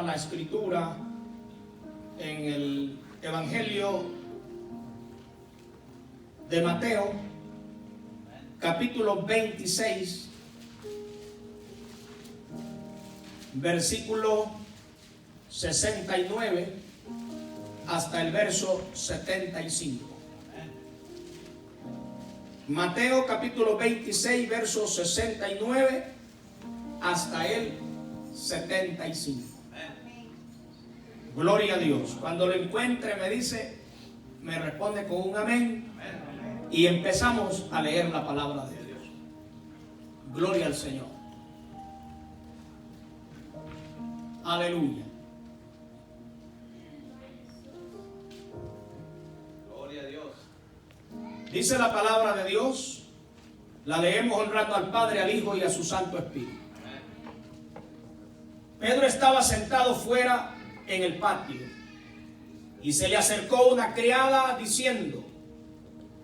la escritura en el Evangelio de Mateo, capítulo 26, versículo 69 hasta el verso 75. Mateo capítulo 26, verso 69 hasta el 75. Gloria a Dios. Cuando lo encuentre me dice, me responde con un amén. Y empezamos a leer la palabra de Dios. Gloria al Señor. Aleluya. Gloria a Dios. Dice la palabra de Dios. La leemos honrando al Padre, al Hijo y a su Santo Espíritu. Pedro estaba sentado fuera en el patio y se le acercó una criada diciendo: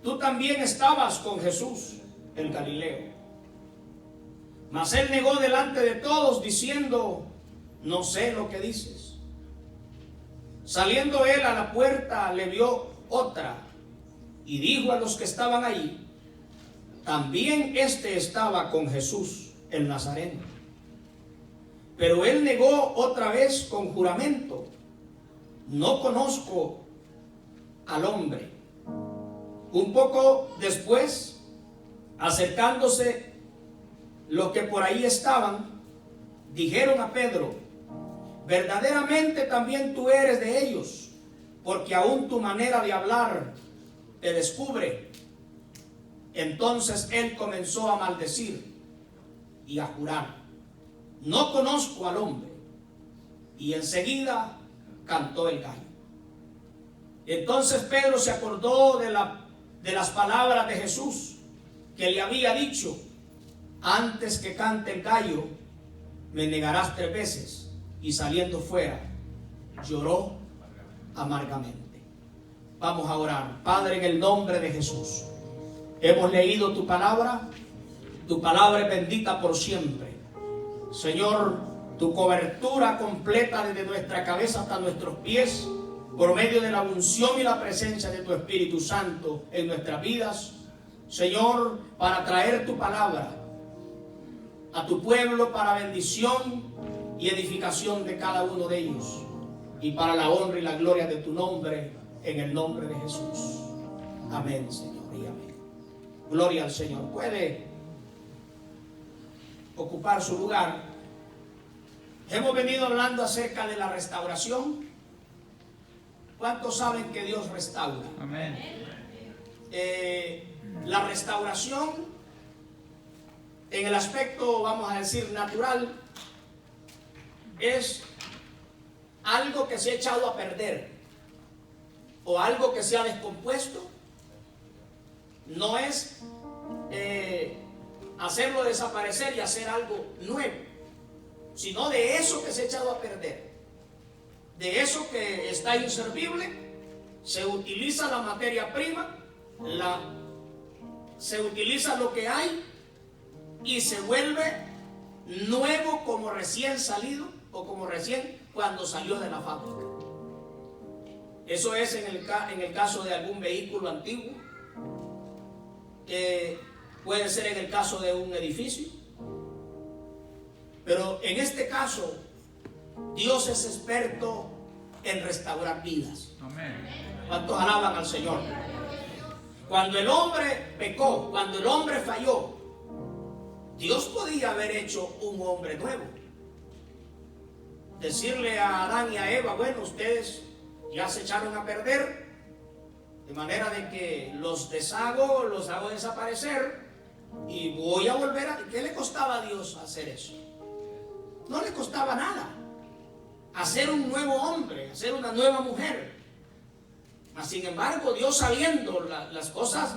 tú también estabas con Jesús el Galileo. Mas él negó delante de todos diciendo: no sé lo que dices. Saliendo él a la puerta le vio otra y dijo a los que estaban allí: también este estaba con Jesús el Nazareno. Pero él negó otra vez con juramento: no conozco al hombre. Un poco después, acercándose los que por ahí estaban, dijeron a Pedro: verdaderamente también tú eres de ellos, porque aún tu manera de hablar te descubre. Entonces él comenzó a maldecir y a jurar: no conozco al hombre. Y enseguida cantó el gallo. Entonces Pedro se acordó de las palabras de Jesús, que le había dicho: antes que cante el gallo, me negarás 3 veces. Y saliendo fuera, lloró amargamente. Vamos a orar. Padre, en el nombre de Jesús, hemos leído tu palabra es bendita por siempre. Señor, tu cobertura completa desde nuestra cabeza hasta nuestros pies, por medio de la unción y la presencia de tu Espíritu Santo en nuestras vidas, Señor, para traer tu palabra a tu pueblo para bendición y edificación de cada uno de ellos, y para la honra y la gloria de tu nombre, en el nombre de Jesús. Amén, Señor, y amén. Gloria al Señor. Puede ocupar su lugar. Hemos venido hablando acerca de la restauración. ¿Cuántos saben que Dios restaura? Amén. La restauración, en el aspecto, vamos a decir, natural, es algo que se ha echado a perder o algo que se ha descompuesto. No es hacerlo desaparecer y hacer algo nuevo, sino de eso que se ha echado a perder, de eso que está inservible. Se utiliza la materia prima, se utiliza lo que hay y se vuelve nuevo como recién salido o como recién cuando salió de la fábrica. Eso es en el caso de algún vehículo antiguo, puede ser en el caso de un edificio, pero en este caso Dios es experto en restaurar vidas. Amén. ¿Cuántos alaban al Señor? Cuando el hombre pecó, cuando el hombre falló, Dios podía haber hecho un hombre nuevo. Decirle a Adán y a Eva: bueno, ustedes ya se echaron a perder, de manera de que los deshago, los hago desaparecer y voy a volver a... ¿Qué le costaba a Dios hacer eso? No le costaba nada. Hacer un nuevo hombre, hacer una nueva mujer. Mas sin embargo, Dios, sabiendo las cosas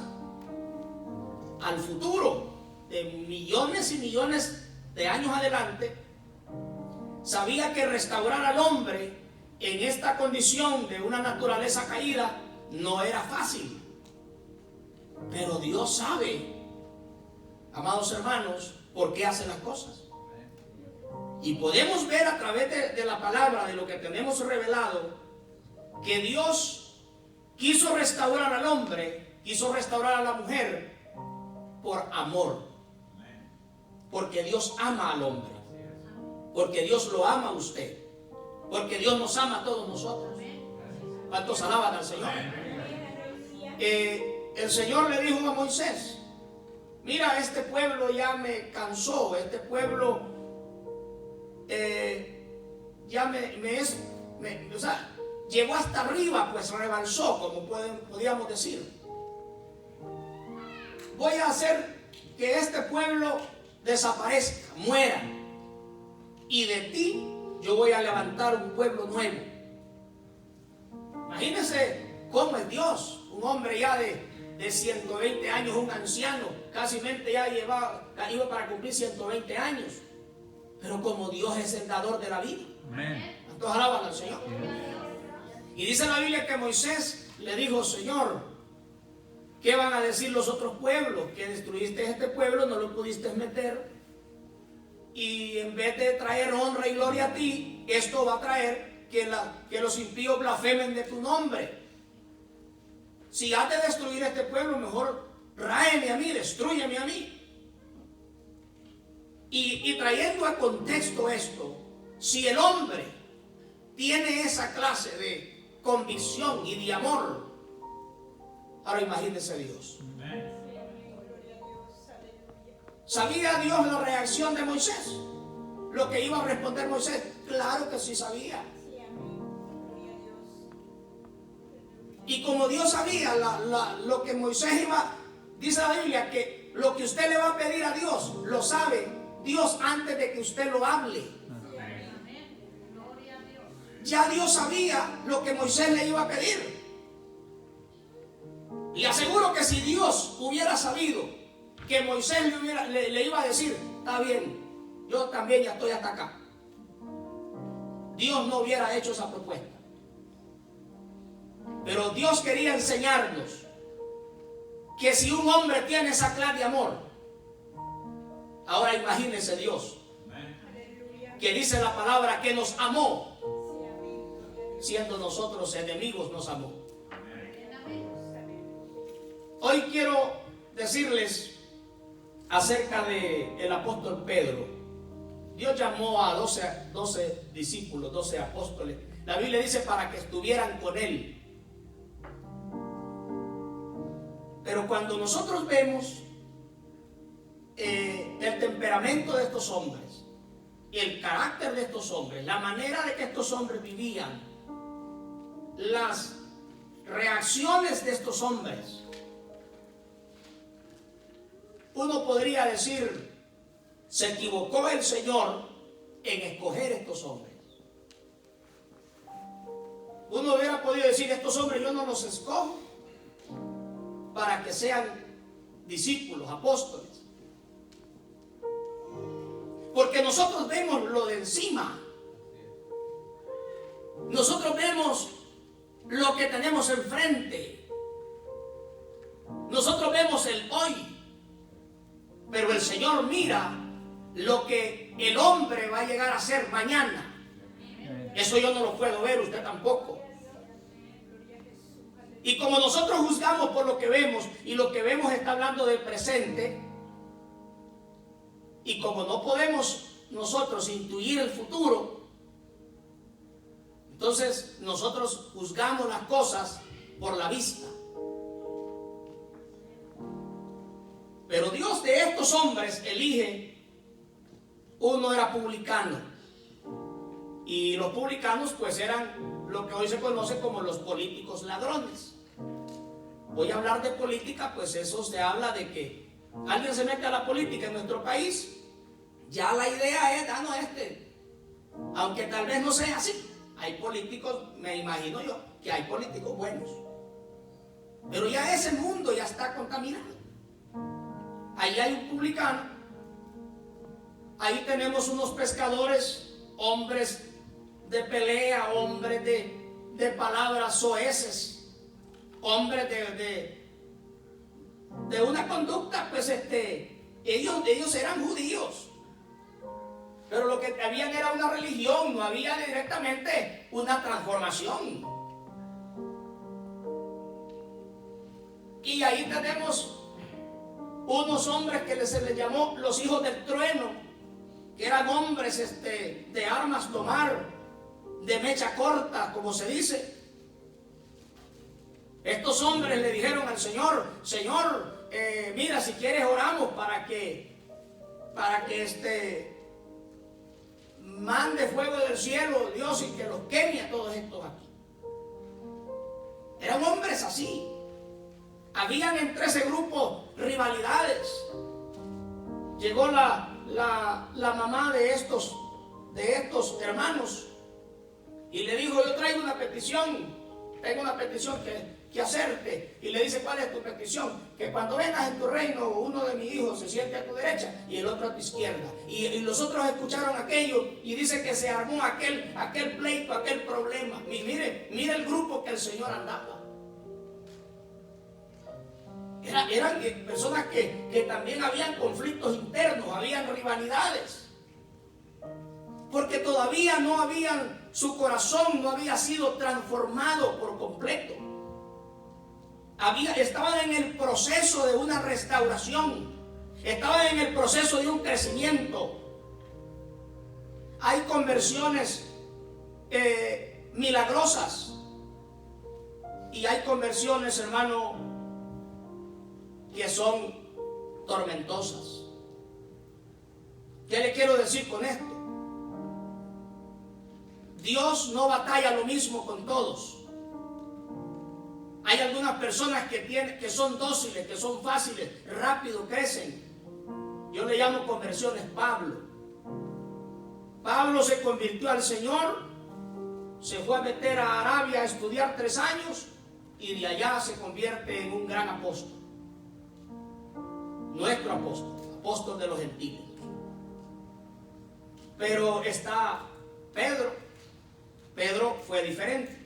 al futuro, de millones y millones de años adelante, sabía que restaurar al hombre en esta condición de una naturaleza caída no era fácil. Pero Dios sabe, amados hermanos, por qué hace las cosas. Y podemos ver a través de la palabra, de lo que tenemos revelado, que Dios quiso restaurar al hombre, quiso restaurar a la mujer por amor. Porque Dios ama al hombre, porque Dios lo ama a usted, porque Dios nos ama a todos nosotros. ¿Cuántos alaban al Señor? El Señor le dijo a Moisés: mira, este pueblo ya me cansó, este pueblo ya o sea, llegó hasta arriba, pues rebalsó, como podríamos decir. Voy a hacer que este pueblo desaparezca, muera, y de ti yo voy a levantar un pueblo nuevo. Imagínense cómo es Dios, un hombre ya de 120 años, un anciano, casi ya iba para cumplir 120 años, pero como Dios es el dador de la vida. ¿Cuántos alaban al Señor? Y dice la Biblia que Moisés le dijo: Señor, ¿qué van a decir los otros pueblos? Que destruiste este pueblo, no lo pudiste meter, y en vez de traer honra y gloria a ti, esto va a traer que los impíos blasfemen de tu nombre. Si has de destruir este pueblo, mejor ráeme a mí, destrúyeme a mí. Y trayendo a contexto esto, si el hombre tiene esa clase de convicción y de amor, ahora imagínese Dios. ¿Sabía Dios la reacción de Moisés? Lo que iba a responder Moisés. Claro que sí sabía. Y como Dios sabía lo que Moisés dice la Biblia, que lo que usted le va a pedir a Dios, lo sabe Dios antes de que usted lo hable. Ya Dios sabía lo que Moisés le iba a pedir. Le aseguro que si Dios hubiera sabido que Moisés le iba a decir: está bien, yo también ya estoy hasta acá, Dios no hubiera hecho esa propuesta. Pero Dios quería enseñarnos que si un hombre tiene esa clase de amor, ahora imagínense Dios, que dice la palabra que nos amó, siendo nosotros enemigos nos amó. Hoy quiero decirles acerca del apóstol Pedro. Dios llamó a 12 discípulos, 12 apóstoles. La Biblia dice para que estuvieran con él. Pero cuando nosotros vemos el temperamento de estos hombres y el carácter de estos hombres, la manera de que estos hombres vivían, las reacciones de estos hombres, uno podría decir: se equivocó el Señor en escoger estos hombres. Uno hubiera podido decir: estos hombres yo no los escojo para que sean discípulos, apóstoles, porque nosotros vemos lo de encima, nosotros vemos lo que tenemos enfrente, nosotros vemos el hoy, pero el Señor mira lo que el hombre va a llegar a ser mañana. Eso yo no lo puedo ver, usted tampoco. Y como nosotros juzgamos por lo que vemos, y lo que vemos está hablando del presente, y como no podemos nosotros intuir el futuro, entonces nosotros juzgamos las cosas por la vista. Pero Dios de estos hombres elige, uno era publicano, y los publicanos pues eran lo que hoy se conoce como los políticos ladrones. Voy a hablar de política, pues eso se habla de que alguien se mete a la política en nuestro país, ya la idea es, aunque tal vez no sea así, hay políticos, me imagino yo, que hay políticos buenos, pero ya ese mundo ya está contaminado. Ahí hay un publicano, ahí tenemos unos pescadores, hombres de pelea, hombres de palabras soeces, hombres de una conducta, pues ellos eran judíos, Pero lo que habían era una religión, no había directamente una transformación. Y ahí tenemos unos hombres que se les llamó los hijos del trueno, que eran hombres de armas tomar, de mecha corta, como se dice. Estos hombres le dijeron al Señor: Señor, mira, si quieres oramos para que mande fuego del cielo, Dios, y que los queme a todos estos aquí. Eran hombres así. Habían entre ese grupo rivalidades. Llegó la mamá de estos hermanos y le dijo: yo traigo una petición, tengo una petición que hacerte. Y le dice: ¿cuál es tu petición? Que cuando vengas en tu reino, uno de mis hijos se siente a tu derecha y el otro a tu izquierda. Y los otros escucharon aquello y dice que se armó aquel pleito, aquel problema. Mire el grupo que el Señor andaba. Eran personas que también habían conflictos internos, habían rivalidades. Porque todavía su corazón no había sido transformado por completo. Estaban en el proceso de una restauración. Estaban en el proceso de un crecimiento. Hay conversiones milagrosas. Y hay conversiones, hermano, que son tormentosas. ¿Qué le quiero decir con esto? Dios no batalla lo mismo con todos. Hay algunas personas que son dóciles, que son fáciles, rápido crecen. Yo le llamo conversiones Pablo. Pablo se convirtió al Señor, se fue a meter a Arabia a estudiar 3 años y de allá se convierte en un gran apóstol. Nuestro apóstol de los gentiles. Pero está Pedro. Pedro fue diferente.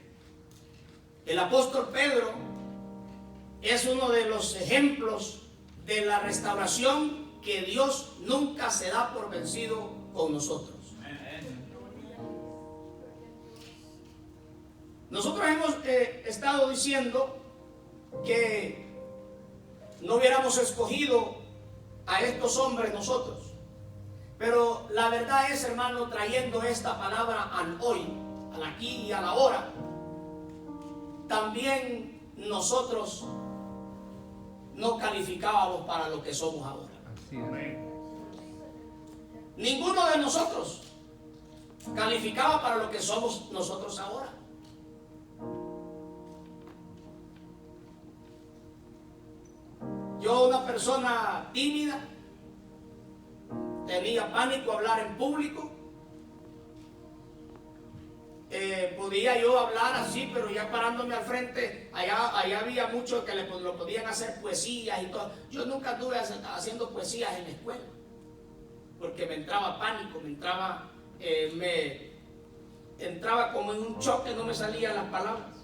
El apóstol Pedro es uno de los ejemplos de la restauración que Dios nunca se da por vencido con nosotros. Nosotros hemos estado diciendo que no hubiéramos escogido a estos hombres nosotros. Pero la verdad es, hermano, trayendo esta palabra al hoy, al aquí y a la hora, también nosotros no calificábamos para lo que somos ahora. Ninguno de nosotros calificaba para lo que somos nosotros ahora. Yo, una persona tímida, tenía pánico a hablar en público. Podía yo hablar así, pero ya parándome al frente, allá había muchos que lo podían hacer poesías y todo. Yo nunca estuve haciendo poesías en la escuela, porque me entraba pánico, me entraba como en un choque, no me salían las palabras.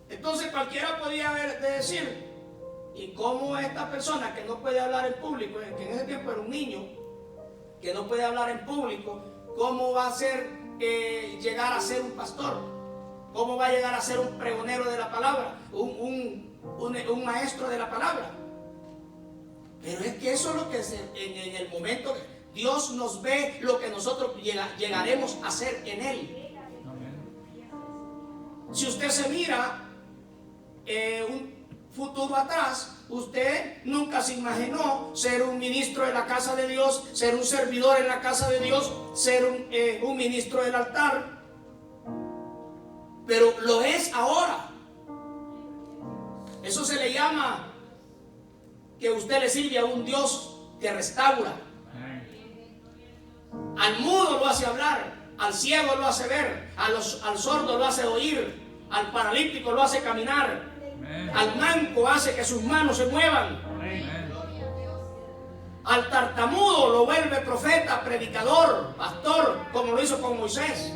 Entonces cualquiera podía decir: ¿y cómo esta persona que no puede hablar en público, que en ese tiempo era un niño, que no puede hablar en público, cómo va a llegar a ser un pastor? ¿Cómo va a llegar a ser un pregonero de la palabra? Un maestro de la palabra. Pero es que eso es lo que en el momento que Dios nos ve, lo que nosotros llegaremos a ser en Él. Si usted se mira un futuro atrás, usted nunca se imaginó ser un ministro de la casa de Dios, ser un servidor en la casa de Dios, ser un ministro del altar. Pero lo es ahora. Eso se le llama que usted le sirve a un Dios que restaura. Al mudo lo hace hablar, al ciego lo hace ver, al sordo lo hace oír, al paralítico lo hace caminar, al manco hace que sus manos se muevan, al tartamudo lo vuelve profeta, predicador, pastor, como lo hizo con Moisés.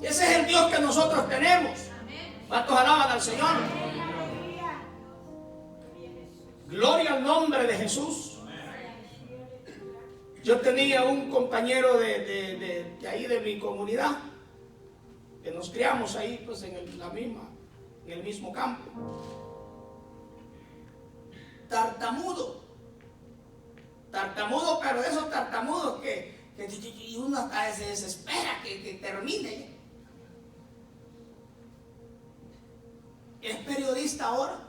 Y ese es el Dios que nosotros tenemos. ¿Cuántos alaban al Señor? Gloria al nombre de Jesús. Yo tenía un compañero de ahí de mi comunidad, que nos criamos ahí pues en el mismo campo. Tartamudo, pero de esos tartamudos que uno hasta se desespera que termine. Es periodista ahora.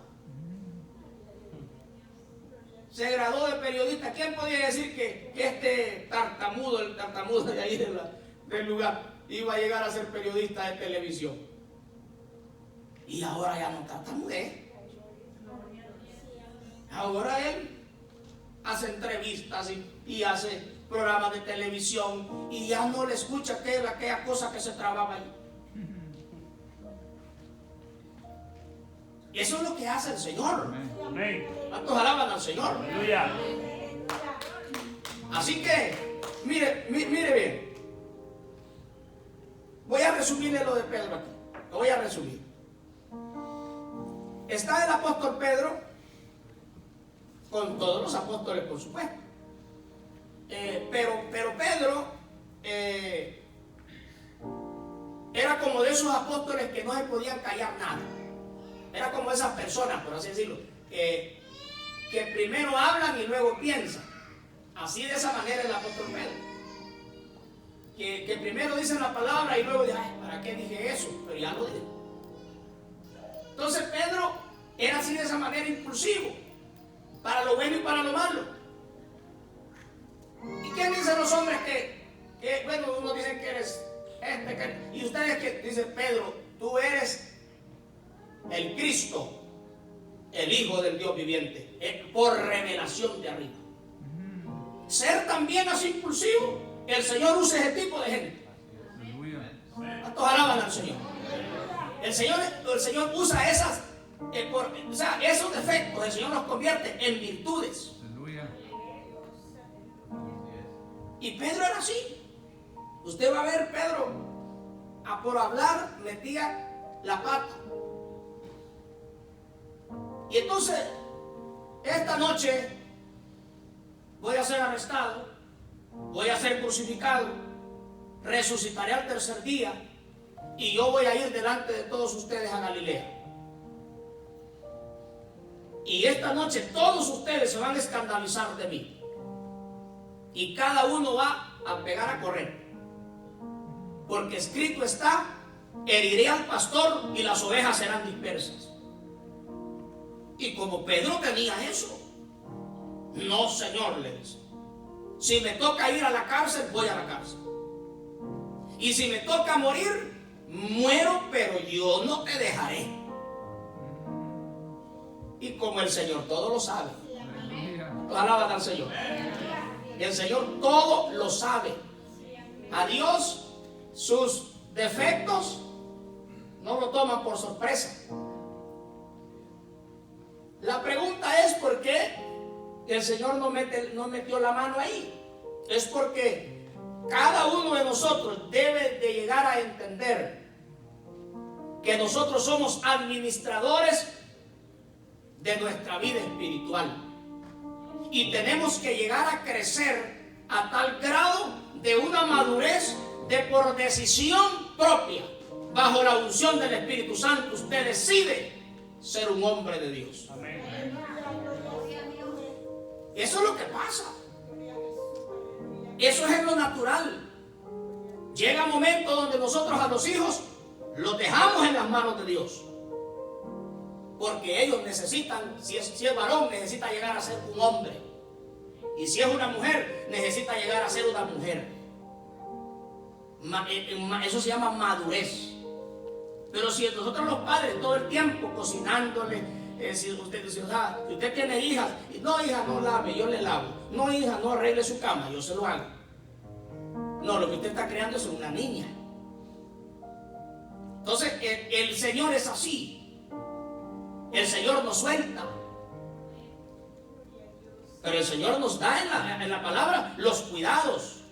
Se graduó de periodista. ¿Quién podía decir que este tartamudo, el tartamudo de ahí del lugar, iba a llegar a ser periodista de televisión? Y ahora ya no tartamudea. Ahora él hace entrevistas y hace programas de televisión y ya no le escucha aquella cosa que se trababa ahí. Y eso es lo que hace el Señor. ¿Cuántos alaban al Señor? Aleluya. Así que, mire bien. Voy a resumirle lo de Pedro aquí. Lo voy a resumir. Está el apóstol Pedro, con todos los apóstoles, por supuesto. Pero Pedro era como de esos apóstoles que no se podían callar nada. Era como esas personas, por así decirlo, que primero hablan y luego piensan. Así de esa manera el apóstol Pedro. Que primero dicen la palabra y luego dicen, ay, ¿para qué dije eso? Pero ya lo dije. Entonces Pedro era así de esa manera impulsivo, para lo bueno y para lo malo. ¿Y quién dicen los hombres que bueno, uno dice que eres y ustedes que dicen, Pedro, tú eres el Cristo, el Hijo del Dios viviente, por revelación de arriba? Ser también así impulsivo, el Señor usa ese tipo de gente. ¿Cuántos alaban al Señor? El Señor usa esos defectos, el Señor los convierte en virtudes. Y Pedro era así. Usted va a ver, Pedro, por hablar metía la pata. Y entonces, esta noche voy a ser arrestado, voy a ser crucificado, resucitaré al tercer día y yo voy a ir delante de todos ustedes a Galilea. Y esta noche todos ustedes se van a escandalizar de mí. Y cada uno va a pegar a correr. Porque escrito está, heriré al pastor y las ovejas serán dispersas. Y como Pedro tenía eso, no, Señor, le dice, si me toca ir a la cárcel, voy a la cárcel. Y si me toca morir, muero, pero yo no te dejaré. Y como el Señor todo lo sabe, alaban al Señor. Y el Señor todo lo sabe. A Dios sus defectos no lo toman por sorpresa. La pregunta es por qué el Señor no metió la mano ahí. Es porque cada uno de nosotros debe de llegar a entender que nosotros somos administradores de nuestra vida espiritual. Y tenemos que llegar a crecer a tal grado de una madurez de por decisión propia, bajo la unción del Espíritu Santo, usted decide ser un hombre de Dios. Amén. Eso es lo que pasa. Eso es en lo natural. Llega un momento donde nosotros a los hijos los dejamos en las manos de Dios. Porque ellos necesitan, si es varón, necesita llegar a ser un hombre. Y si es una mujer, necesita llegar a ser una mujer. Eso se llama madurez. Pero si nosotros los padres todo el tiempo cocinándole, si usted tiene hijas, no, hija, no lave, yo le lavo. No, hija, no arregle su cama, yo se lo hago. No, lo que usted está creando es una niña. Entonces, el Señor es así. El Señor nos suelta. Pero el Señor nos da en la palabra los cuidados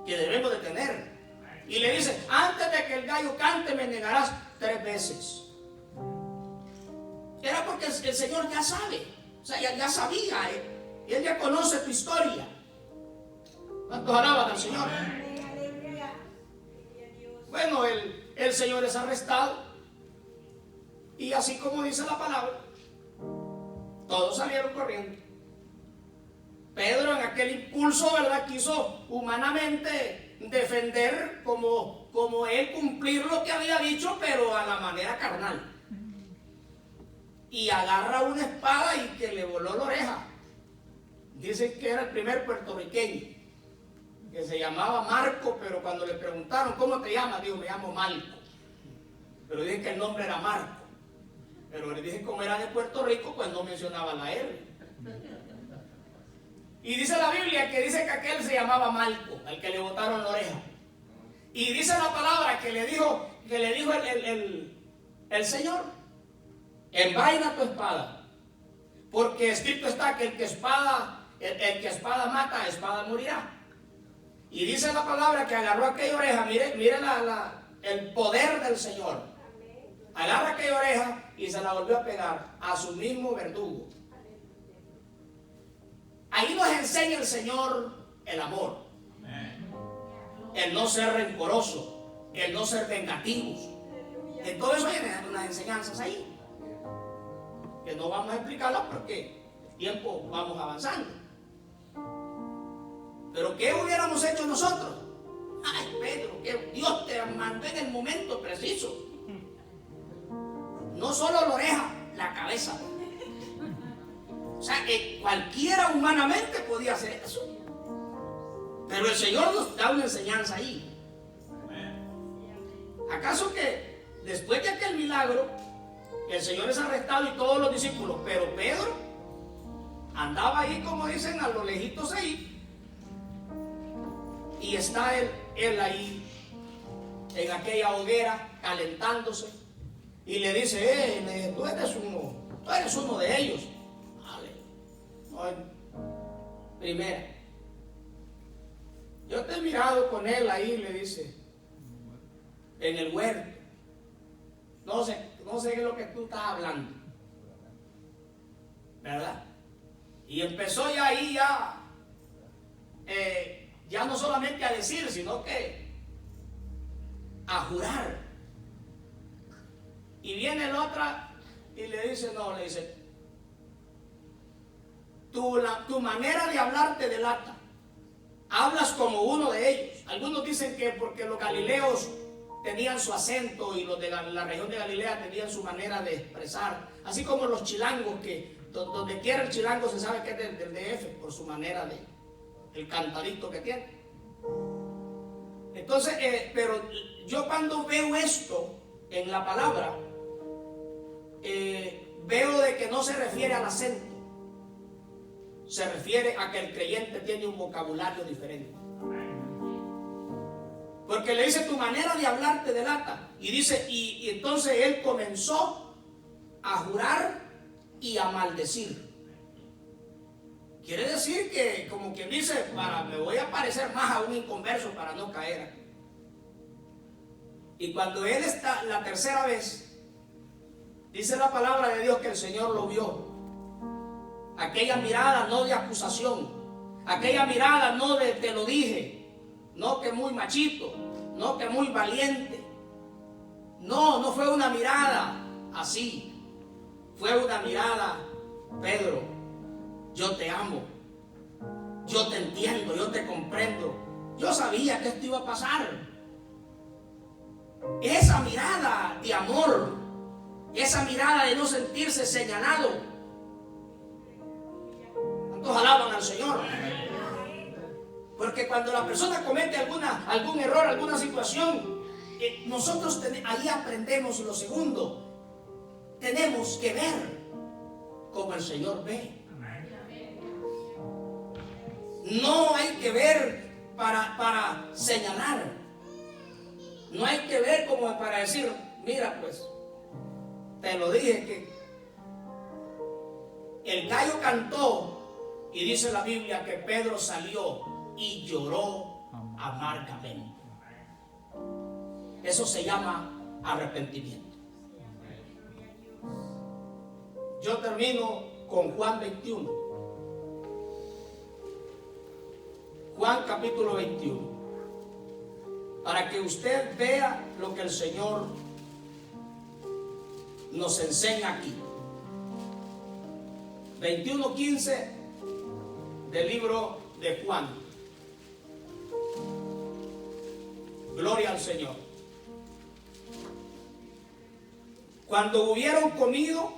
que debemos de tener. Y le dice, antes de que el gallo cante me negarás 3 veces. Era porque el Señor ya sabe. O sea, ya sabía, él ya conoce tu historia. ¿Cuántos alaban al Señor? Bueno, el Señor es arrestado. Y así como dice la palabra, todos salieron corriendo. Pedro en aquel impulso, ¿verdad?, quiso humanamente defender como él cumplir lo que había dicho, pero a la manera carnal. Y agarra una espada y que le voló la oreja. Dicen que era el primer puertorriqueño, que se llamaba Marco, pero cuando le preguntaron, ¿cómo te llamas?, dijo, me llamo Malco. Pero dije que el nombre era Marco. Pero le dije, como era de Puerto Rico, pues no mencionaba la R. Y dice la Biblia que dice que aquel se llamaba Malco, al que le botaron la oreja. Y dice la palabra que le dijo el Señor, envaina tu espada, porque escrito está que el que espada mata, a espada morirá. Y dice la palabra que agarró aquella oreja, mire el poder del Señor. Agarra aquella oreja y se la volvió a pegar a su mismo verdugo. Ahí nos enseña el Señor el amor, el no ser rencoroso, el no ser vengativos. En todo eso hay unas enseñanzas ahí, que no vamos a explicarlas porque el tiempo vamos avanzando. Pero ¿qué hubiéramos hecho nosotros? Ay, Pedro, que Dios te mandó en el momento preciso. No solo la oreja, la cabeza. O sea, que cualquiera humanamente podía hacer eso. Pero el Señor nos da una enseñanza ahí. ¿Acaso que después de aquel milagro, el Señor es arrestado y todos los discípulos, pero Pedro andaba ahí, como dicen, a lo lejitos ahí, y está él ahí en aquella hoguera calentándose, y le dice, tú eres uno de ellos. Primera, yo te he mirado con él ahí, le dice, en el huerto. No sé qué es lo que tú estás hablando, ¿verdad? Y empezó ya ahí ya no solamente a decir, sino que a jurar. Y viene la otra y le dice, tu manera de hablar te delata. Hablas como uno de ellos. Algunos dicen que porque los galileos tenían su acento y los de la región de Galilea tenían su manera de expresar. Así como los chilangos, que donde quiera el chilango se sabe que es del DF por su manera el cantadito que tiene. Entonces, pero yo cuando veo esto en la palabra, veo de que no se refiere al acento. Se refiere a que el creyente tiene un vocabulario diferente. Porque le dice, tu manera de hablar te delata. Y dice, y entonces él comenzó a jurar y a maldecir. Quiere decir que, como quien dice, me voy a parecer más a un inconverso para no caer aquí. Y cuando él está la tercera vez, dice la palabra de Dios que el Señor lo vio. Aquella mirada no de acusación, aquella mirada no de te lo dije, no que muy machito, no que muy valiente. No fue una mirada así. Fue una mirada, Pedro, yo te amo, yo te entiendo, yo te comprendo. Yo sabía que esto iba a pasar. Esa mirada de amor, esa mirada de no sentirse señalado. ¿Cuántos alaban al Señor? Porque cuando la persona comete algún error, alguna situación, nosotros ahí aprendemos lo segundo. Tenemos que ver como el Señor ve. No hay que ver para señalar. No hay que ver como para decir, mira pues, te lo dije que el gallo cantó. Y dice la Biblia que Pedro salió y lloró amargamente. Eso se llama arrepentimiento. Yo termino con Juan 21. Juan capítulo 21. Para que usted vea lo que el Señor nos enseña aquí. 21:15 del libro de Juan. Gloria al Señor. Cuando hubieron comido,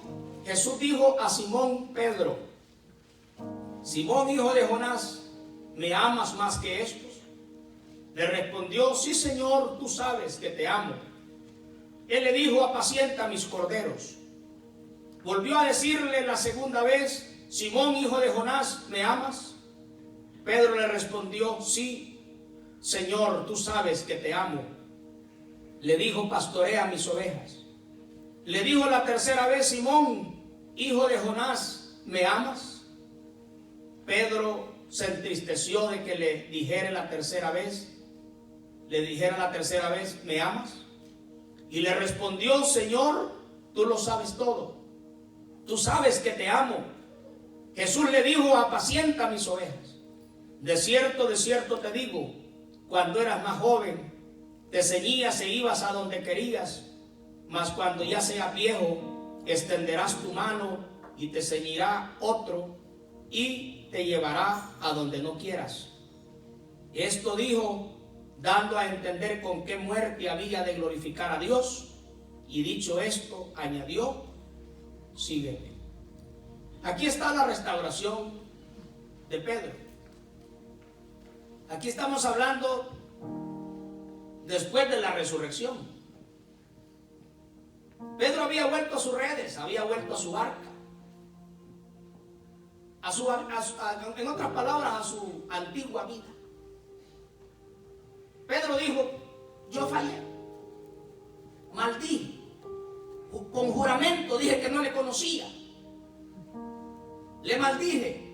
Jesús dijo a Simón Pedro: Simón, hijo de Jonás, ¿me amas más que estos? Le respondió: sí, Señor, tú sabes que te amo. Él le dijo: apacienta mis corderos. Volvió a decirle la segunda vez: Simón, hijo de Jonás, ¿me amas? Pedro le respondió: sí, Señor, tú sabes que te amo. Le dijo: pastorea mis ovejas. Le dijo la tercera vez: Simón, hijo de Jonás, ¿me amas? Pedro se entristeció de que le dijera la tercera vez, ¿me amas? Y le respondió: Señor, tú lo sabes todo. Tú sabes que te amo. Jesús le dijo: apacienta mis ovejas. De cierto te digo, cuando eras más joven, te ceñías e ibas a donde querías, mas cuando ya seas viejo, extenderás tu mano y te ceñirá otro y te llevará a donde no quieras. Esto dijo, dando a entender con qué muerte había de glorificar a Dios, y dicho esto, añadió: sígueme. Aquí está la restauración de Pedro. Aquí estamos hablando después de la resurrección. Pedro había vuelto a sus redes, había vuelto a su barca, en otras palabras, a su antigua vida. Pedro dijo: yo fallé, maldije, con juramento dije que no le conocía, le maldije,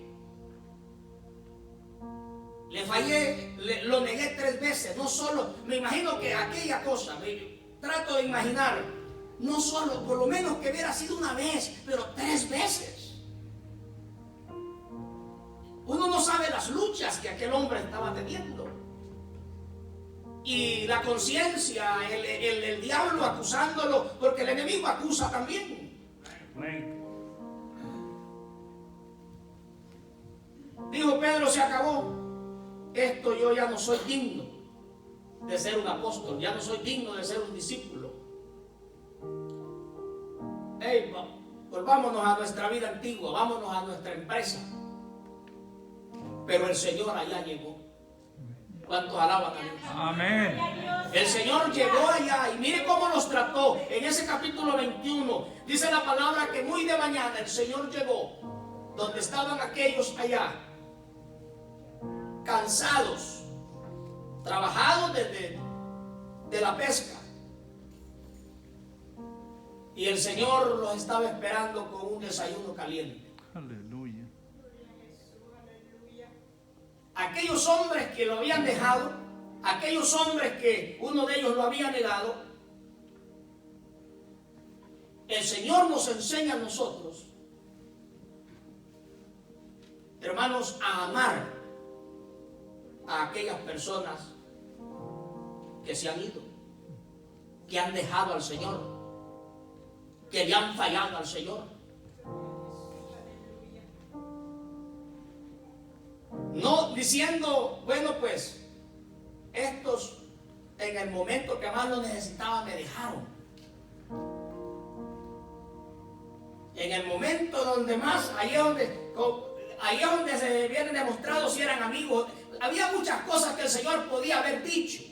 le fallé, lo negué 3 veces. No solo, me imagino que aquella cosa, trato de imaginar, no solo, por lo menos que hubiera sido una vez, pero 3 veces. Uno no sabe las luchas que aquel hombre estaba teniendo. Y la conciencia, el diablo acusándolo, porque el enemigo acusa también. Dijo Pedro: se acabó. Esto, yo ya no soy digno de ser un apóstol, ya no soy digno de ser un discípulo. Volvámonos a nuestra vida antigua, vámonos a nuestra empresa. Pero el Señor allá llegó. ¿Cuántos alaban a Dios? Amén. El Señor llegó allá y mire cómo los trató. En ese capítulo 21 dice la palabra que muy de mañana el Señor llegó donde estaban aquellos allá, cansados, trabajados de la pesca. Y el Señor los estaba esperando con un desayuno caliente. Aleluya. Aquellos hombres que lo habían dejado, aquellos hombres que uno de ellos lo había negado, el Señor nos enseña a nosotros, hermanos, a amar a aquellas personas que se han ido, que han dejado al Señor, que le han fallado al Señor. No diciendo, bueno, pues estos en el momento que más lo necesitaba me dejaron. En el momento donde más, ahí es donde se viene demostrado si eran amigos. Había muchas cosas que el Señor podía haber dicho.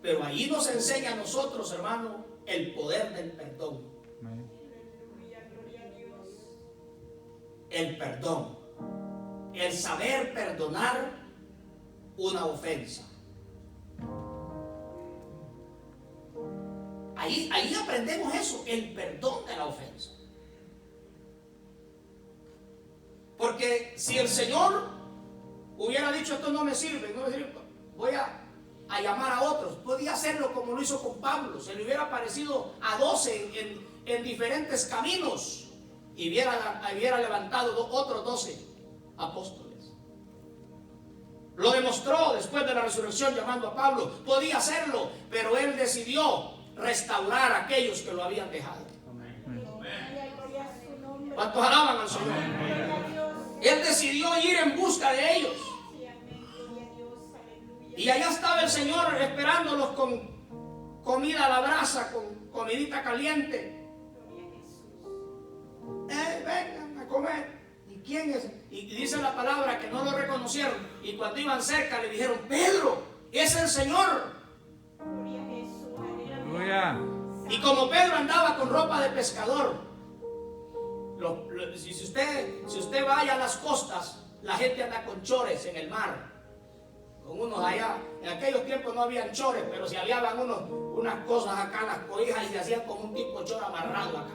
Pero ahí nos enseña a nosotros, hermanos, el poder del perdón. El perdón, el saber perdonar una ofensa. Ahí aprendemos eso, el perdón de la ofensa. Porque si el Señor hubiera dicho: esto no me sirve, voy a a llamar a otros. Podía hacerlo como lo hizo con Pablo. Se le hubiera aparecido a 12 en diferentes caminos y hubiera levantado otros 12 apóstoles. Lo demostró después de la resurrección llamando a Pablo. Podía hacerlo, pero él decidió restaurar a aquellos que lo habían dejado. ¿Cuántos alaban al Señor? Él decidió ir en busca de ellos. Y allá estaba el Señor esperándolos con comida a la brasa, con comidita caliente. Vengan a comer. ¿Y quién es? Y dice la palabra que no lo reconocieron. Y cuando iban cerca le dijeron: Pedro, es el Señor. Aleluya. Y como Pedro andaba con ropa de pescador, si usted vaya a las costas, la gente anda con chores en el mar. Con unos allá, en aquellos tiempos no habían chores, pero se aliaban unas cosas acá, las cobijas, y se hacían como un tipo de chor amarrado acá.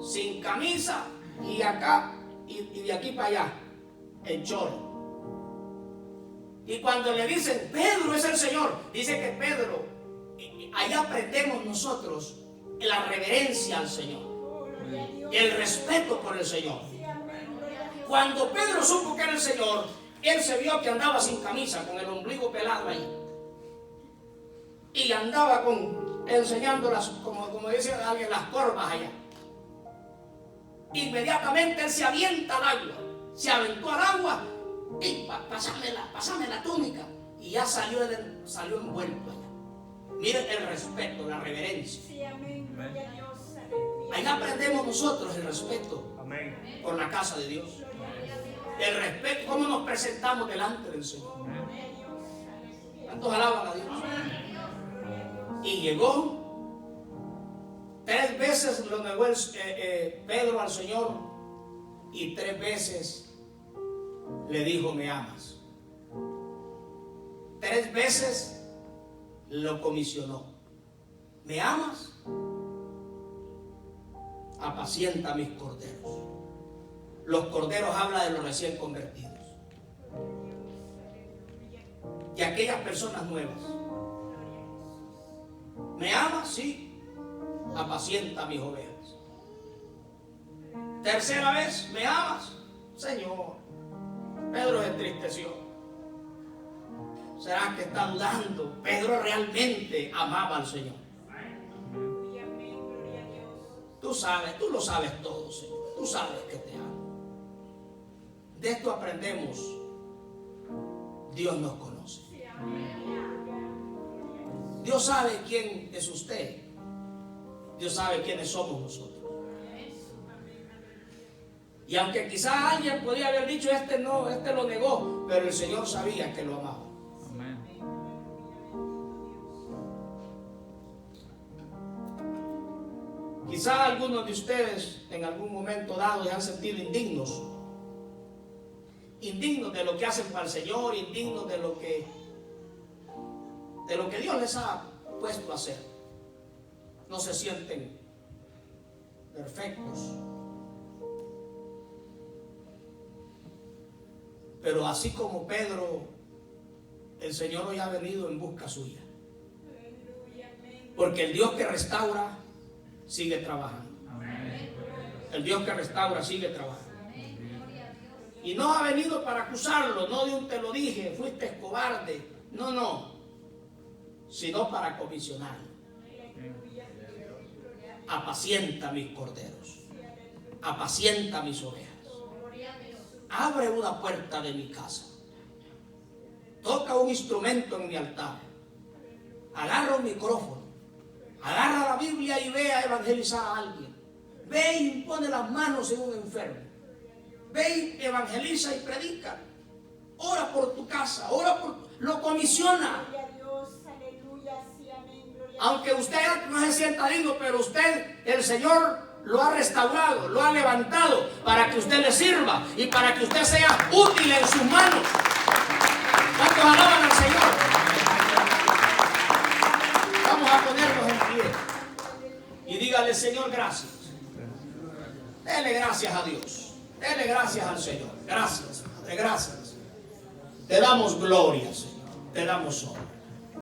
Sin camisa, y acá, y de aquí para allá, el chor. Y cuando le dicen: Pedro es el Señor, dice que Pedro, allá aprendemos nosotros la reverencia al Señor, el respeto por el Señor. Cuando Pedro supo que era el Señor, él se vio que andaba sin camisa, con el ombligo pelado ahí, y andaba enseñando como dice alguien, las corvas allá. Inmediatamente él se avienta al agua, se aventó al agua y pásame la túnica, y ya salió envuelto allá. Miren el respeto, la reverencia. Ahí aprendemos nosotros el respeto por la casa de Dios. El respeto, cómo nos presentamos delante del Señor. ¿Cuántos alaban a Dios? Y llegó 3 veces, lo negó Pedro al Señor, y 3 veces le dijo: me amas. 3 veces lo comisionó: ¿me amas? Apacienta mis corderos. Los corderos habla de los recién convertidos, de aquellas personas nuevas. ¿Me amas? Sí. Apacienta mis ovejas. 3ª vez: ¿me amas? Señor. Pedro se entristeció. ¿Será que está dudando? Pedro realmente amaba al Señor. Tú lo sabes todo, Señor. Tú sabes que te amo. De esto aprendemos. Dios nos conoce. Dios sabe quién es usted. Dios sabe quiénes somos nosotros. Y aunque quizás alguien podría haber dicho: este lo negó, pero el Señor sabía que lo amaba. Amén. Quizás algunos de ustedes en algún momento dado se han sentido indignos de lo que hacen para el Señor, indignos de lo que Dios les ha puesto a hacer. No se sienten perfectos. Pero así como Pedro, el Señor hoy ha venido en busca suya. Porque el Dios que restaura sigue trabajando. El Dios que restaura sigue trabajando. Y no ha venido para acusarlo, no de un te lo dije, fuiste cobarde. No. Sino para comisionarlo. Apacienta mis corderos. Apacienta mis ovejas. Abre una puerta de mi casa. Toca un instrumento en mi altar. Agarra un micrófono. Agarra la Biblia y ve a evangelizar a alguien. Ve y impone las manos en un enfermo. Ve y evangeliza y predica. Ora por tu casa. Lo comisiona. Aunque usted no se sienta digno, pero el Señor lo ha restaurado, lo ha levantado para que usted le sirva y para que usted sea útil en sus manos. ¿Cuántos alaban al Señor? Vamos a ponernos en pie y dígale: Señor, gracias. Dele gracias a Dios. Dele gracias al Señor. Gracias, Padre, gracias. Te damos gloria, Señor. te damos honra.